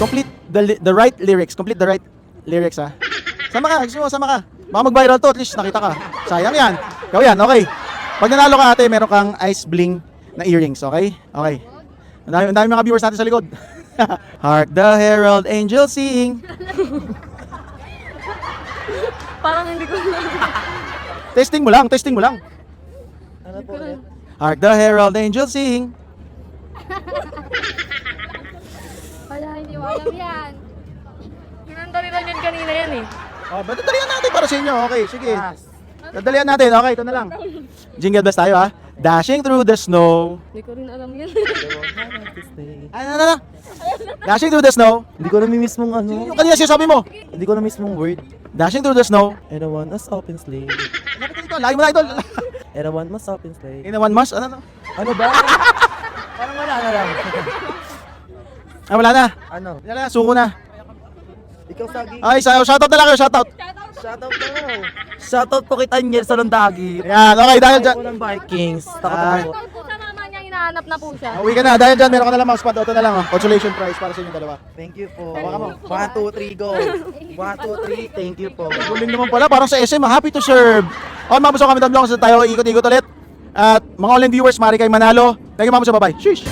Complete the right lyrics. Complete the right lyrics, ha. Sama ka, gusto mo, sama ka. Baka mag-viral to, at least nakita ka. Sayang yan. Ikaw yan, okay. Pag nanalo ka ate, meron kang ice bling na earrings, okay? Okay. Ang dami mga viewers natin sa likod. Hark the herald angels sing. Parang hindi ko na. Testing mo lang, testing mo lang. Ano po ulit? Hark the herald angels sing. Wala, hindi mo alam yan. Pinandali lang yun kanina yan eh. Oh, ba't dadalian natin para sa inyo? Okay, sige. Dadalian natin. Okay, ito na lang. Jingle bells tayo, ha. Dashing through the snow. Hindi ko rin alam yan. Ano? Dashing through the snow. Hindi ko na miss mong ano. Yung kanina sinasabi mo. Hindi ko na miss mong word. Dashing through the snow. And I want us open slave. Lapit dito, lagi mo na ito. And I want us open slave. In a one mas, ano? Ano ba? Parang wala na lang. Ah, wala na. Ano? Wala na, suko na. Ikaw Sagi. Ay, shoutout na lang kayo, shoutout. Shoutout daw. Shoutout po kay Tanyel sa Landagi. Yan, okay, dahil dyan. Ako ng Vikings. Ay. Takot Tawag po sa mama niya, hinahanap na po siya. Uwi ka na, dahil dyan, meron ka na lang mousepad. Ito na lang, oh. Consolation prize para sa inyong dalawa. Thank you po. Baka mo. 1, 2, 3, go. 1, 2, 3, thank you po. Guling naman pala, parang sa SM, happy to serve. Okay, mga buso kami, tayo ikot-ikot ulit. At mga online viewers, maaari kayo manalo. Thank you mga buso, bye-bye. Sheesh!